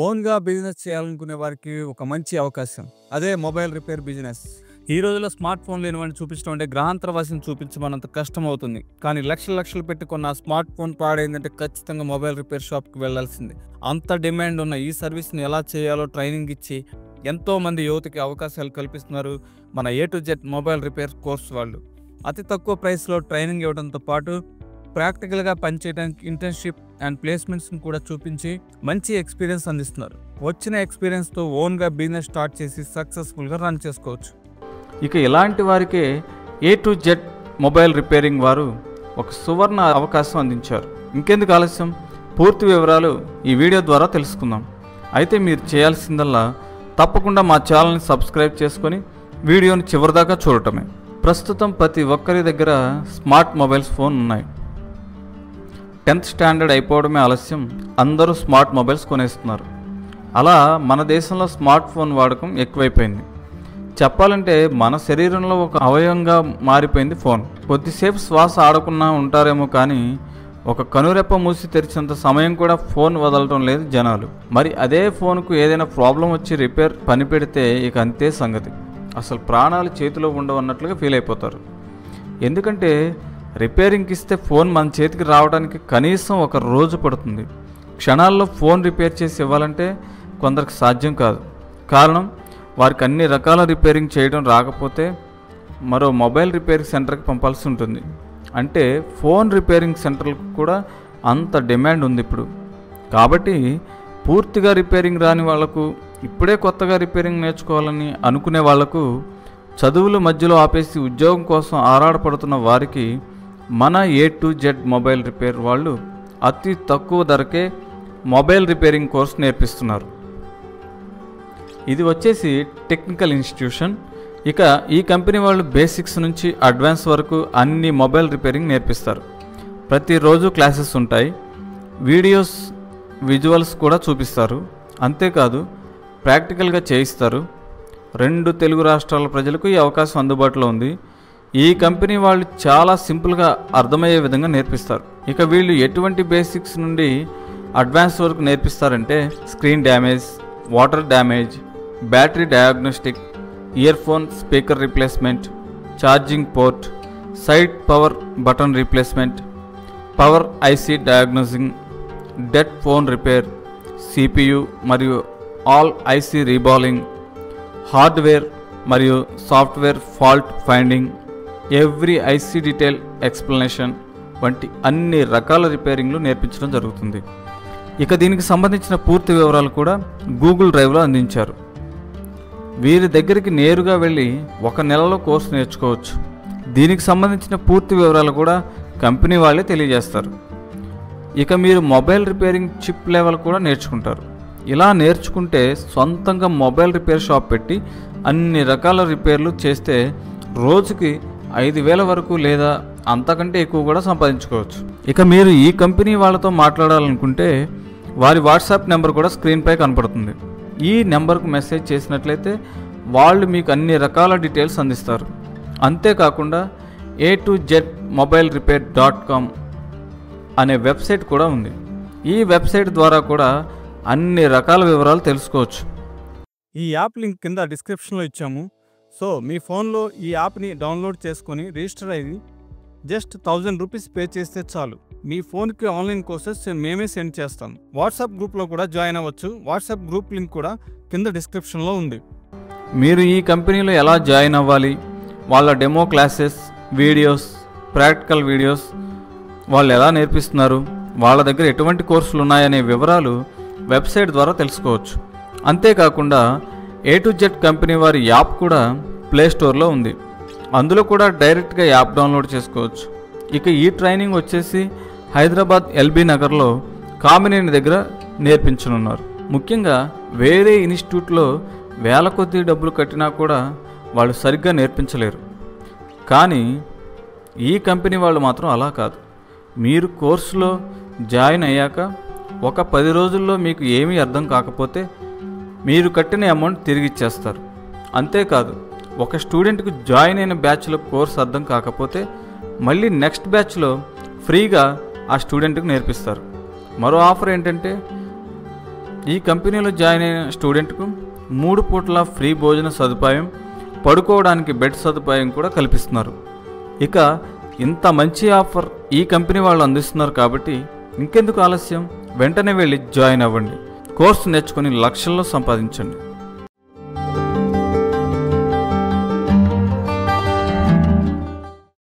ఓన్‌గా బిజినెస్ చేయాలనుకునే వారికి ఒక మంచి అవకాశం. అదే మొబైల్ రిపేర్ బిజినెస్. ఈ రోజుల్లో స్మార్ట్ ఫోన్ లేనివాడిని చూపించడం అంటే గ్రహాంతరవాసిని చూపించమన్నంత కష్టమవుతుంది. కానీ లక్షలు పెట్టి కొన్న స్మార్ట్ ఫోన్ పాడైందంటే ఖచ్చితంగా మొబైల్ రిపేర్ షాప్‌కి వెళ్ళాల్సిందే. అంత డిమాండ్ ఉన్న ఈ సర్వీస్‌ని ఎలా చేయాలో ట్రైనింగ్ ఇచ్చి ఎంతోమంది యువతకి అవకాశాలు కల్పిస్తున్నారు మన A to Z mobile repair course వాళ్ళు. అతి తక్కువ ప్రైస్‌లో ట్రైనింగ్ ఇవ్వడంతో పాటు ప్రాక్టికల్‌గా పనిచేయడానికి ఇంటర్న్‌షిప్ అండ్ ప్లేస్మెంట్స్‌ని కూడా చూపించి మంచి ఎక్స్పీరియన్స్ అందిస్తున్నారు. వచ్చిన ఎక్స్పీరియన్స్‌తో ఓన్‌గా బిజినెస్ స్టార్ట్ చేసి సక్సెస్‌ఫుల్‌గా రన్ చేసుకోవచ్చు. ఇక ఇలాంటి వారికే ఏ టు జెడ్ మొబైల్ రిపేరింగ్ వారు ఒక సువర్ణ అవకాశం అందించారు. ఇంకెందుకు ఆలస్యం, పూర్తి వివరాలు ఈ వీడియో ద్వారా తెలుసుకుందాం. అయితే మీరు చేయాల్సిందల్లా తప్పకుండా మా ఛానల్ని సబ్స్క్రైబ్ చేసుకొని వీడియోని చివరిదాకా చూడటమే. ప్రస్తుతం ప్రతి ఒక్కరి దగ్గర స్మార్ట్ మొబైల్స్ ఫోన్ ఉన్నాయి. 10th స్టాండర్డ్ అయిపోవడమే ఆలస్యం, అందరూ స్మార్ట్ మొబైల్స్ కొనేస్తున్నారు. అలా మన దేశంలో స్మార్ట్ ఫోన్ వాడకం ఎక్కువైపోయింది. చెప్పాలంటే మన శరీరంలో ఒక అవయవంగా మారిపోయింది ఫోన్. కొద్దిసేపు శ్వాస ఆడకుండా ఉంటారేమో కానీ ఒక కనురెప్ప మూసి తెరిచినంత సమయం కూడా ఫోన్ వదలటం లేదు జనాలు. మరి అదే ఫోన్కు ఏదైనా ప్రాబ్లం వచ్చి రిపేర్ పని పెడితే ఇక అంతే సంగతి. అసలు ప్రాణాలు చేతిలో ఉండవన్నట్లుగా ఫీల్ అయిపోతారు. ఎందుకంటే రిపేరింగ్కి ఇస్తే ఫోన్ మన చేతికి రావడానికి కనీసం ఒక రోజు పడుతుంది. క్షణాల్లో ఫోన్ రిపేర్ చేసి ఇవ్వాలంటే కొందరికి సాధ్యం కాదు. కారణం, వారికి అన్ని రకాల రిపేరింగ్ చేయడం రాకపోతే మరో మొబైల్ రిపేరింగ్ సెంటర్కి పంపాల్సి ఉంటుంది. అంటే ఫోన్ రిపేరింగ్ సెంటర్లకు కూడా అంత డిమాండ్ ఉంది ఇప్పుడు. కాబట్టి పూర్తిగా రిపేరింగ్ రాని వాళ్లకు, ఇప్పుడే కొత్తగా రిపేరింగ్ నేర్చుకోవాలని అనుకునే వాళ్లకు, చదువుల మధ్యలో ఆపేసి ఉద్యోగం కోసం ఆరాటపడుతున్న వారికి మన A to Z mobile repair వాళ్ళు అతి తక్కువ ధరకే మొబైల్ రిపేరింగ్ కోర్స్ నేర్పిస్తున్నారు. ఇది వచ్చేసి టెక్నికల్ ఇన్స్టిట్యూషన్. ఇక ఈ కంపెనీ వాళ్ళు బేసిక్స్ నుంచి అడ్వాన్స్ వరకు అన్ని మొబైల్ రిపేరింగ్ నేర్పిస్తారు. ప్రతిరోజు క్లాసెస్ ఉంటాయి, వీడియోస్ విజువల్స్ కూడా చూపిస్తారు. అంతేకాదు ప్రాక్టికల్గా చేయిస్తారు. 2 తెలుగు రాష్ట్రాల ప్రజలకు ఈ అవకాశం అందుబాటులో ఉంది. ఈ కంపెనీ వాళ్ళు చాలా సింపుల్గా అర్థమయ్యే విధంగా నేర్పిస్తారు. ఇక వీళ్ళు ఎటువంటి బేసిక్స్ నుండి అడ్వాన్స్ వరకు నేర్పిస్తారంటే screen damage, water damage, battery diagnostic, earphone speaker replacement, charging port, side power button replacement, power IC diagnosing, dead phone repair, CPU మరియు ఆల్ ఐసీ రీబాలింగ్, హార్డ్వేర్ మరియు software fault finding, every IC detail explanation వంటి అన్ని రకాల రిపేరింగ్లు నేర్పించడం జరుగుతుంది. ఇక దీనికి సంబంధించిన పూర్తి వివరాలు కూడా గూగుల్ డ్రైవ్లో అందించారు. వీరి దగ్గరికి నేరుగా వెళ్ళి 1 నెలలో కోర్సు నేర్చుకోవచ్చు. దీనికి సంబంధించిన పూర్తి వివరాలు కూడా కంపెనీ వాళ్ళే తెలియజేస్తారు. ఇక మీరు మొబైల్ రిపేరింగ్ చిప్ లెవెల్ కూడా నేర్చుకుంటారు. ఇలా నేర్చుకుంటే సొంతంగా మొబైల్ రిపేర్ షాప్ పెట్టి అన్ని రకాల రిపేర్లు చేస్తే రోజుకి 5,000 వరకు లేదా అంతకంటే ఎక్కువ కూడా సంపాదించుకోవచ్చు. ఇక మీరు ఈ కంపెనీ వాళ్ళతో మాట్లాడాలనుకుంటే వారి వాట్సాప్ నెంబర్ కూడా స్క్రీన్పై కనపడుతుంది. ఈ నెంబర్కు మెసేజ్ చేసినట్లయితే వాళ్ళు మీకు అన్ని రకాల డీటెయిల్స్ అందిస్తారు. అంతేకాకుండా a2zmobilerepair.com అనే వెబ్సైట్ కూడా ఉంది. ఈ వెబ్సైట్ ద్వారా కూడా అన్ని రకాల వివరాలు తెలుసుకోవచ్చు. ఈ యాప్ లింక్ కింద డిస్క్రిప్షన్లో ఇచ్చాము. సో మీ ఫోన్లో ఈ యాప్ని డౌన్లోడ్ చేసుకొని రిజిస్టర్ అయ్యి జస్ట్ 1000 రూపీస్ పే చేస్తే చాలు. మీ ఫోన్కి ఆన్లైన్ కోర్సెస్ మేమే సెండ్ చేస్తాం. వాట్సాప్ గ్రూప్లో కూడా జాయిన్ అవ్వచ్చు. వాట్సాప్ గ్రూప్ లింక్ కూడా కింద డిస్క్రిప్షన్లో ఉంది. మీరు ఈ కంపెనీలో ఎలా జాయిన్ అవ్వాలి, వాళ్ళ demo classes, videos, practical videos వాళ్ళు ఎలా నేర్పిస్తున్నారు, వాళ్ళ దగ్గర ఎటువంటి కోర్సులు ఉన్నాయనే వివరాలు వెబ్సైట్ ద్వారా తెలుసుకోవచ్చు. అంతేకాకుండా ఏ టు జెడ్ కంపెనీ వారి యాప్ కూడా ప్లేస్టోర్లో ఉంది. అందులో కూడా డైరెక్ట్గా యాప్ డౌన్లోడ్ చేసుకోవచ్చు. ఇక ఈ ట్రైనింగ్ వచ్చేసి హైదరాబాద్ ఎల్బీ నగర్లో కామినేని దగ్గర నేర్పించనున్నారు. ముఖ్యంగా వేరే ఇన్స్టిట్యూట్లో వేల కొద్ది డబ్బులు కట్టినా కూడా వాళ్ళు సరిగ్గా నేర్పించలేరు. కానీ ఈ కంపెనీ వాళ్ళు మాత్రం అలా కాదు. మీరు కోర్సులో జాయిన్ అయ్యాక ఒక 10 రోజుల్లో మీకు ఏమీ అర్థం కాకపోతే మీరు కట్టిన అమౌంట్ తిరిగి ఇచ్చేస్తారు. అంతేకాదు, ఒక స్టూడెంట్కి జాయిన్ అయిన బ్యాచ్లో కోర్స్ అర్థం కాకపోతే మళ్ళీ నెక్స్ట్ బ్యాచ్లో ఫ్రీగా ఆ స్టూడెంట్కి నేర్పిస్తారు. మరో ఆఫర్ ఏంటంటే ఈ కంపెనీలో జాయిన్ అయిన స్టూడెంట్కు 3 పూట్ల ఫ్రీ భోజన సదుపాయం, పడుకోవడానికి బెడ్ సదుపాయం కూడా కల్పిస్తున్నారు. ఇక ఇంత మంచి ఆఫర్ ఈ కంపెనీ వాళ్ళు అందిస్తున్నారు కాబట్టి ఇంకెందుకు ఆలస్యం, వెంటనే వెళ్ళి జాయిన్ అవ్వండి. కోర్సు నేర్చుకుని లక్షల్లో సంపాదించండి.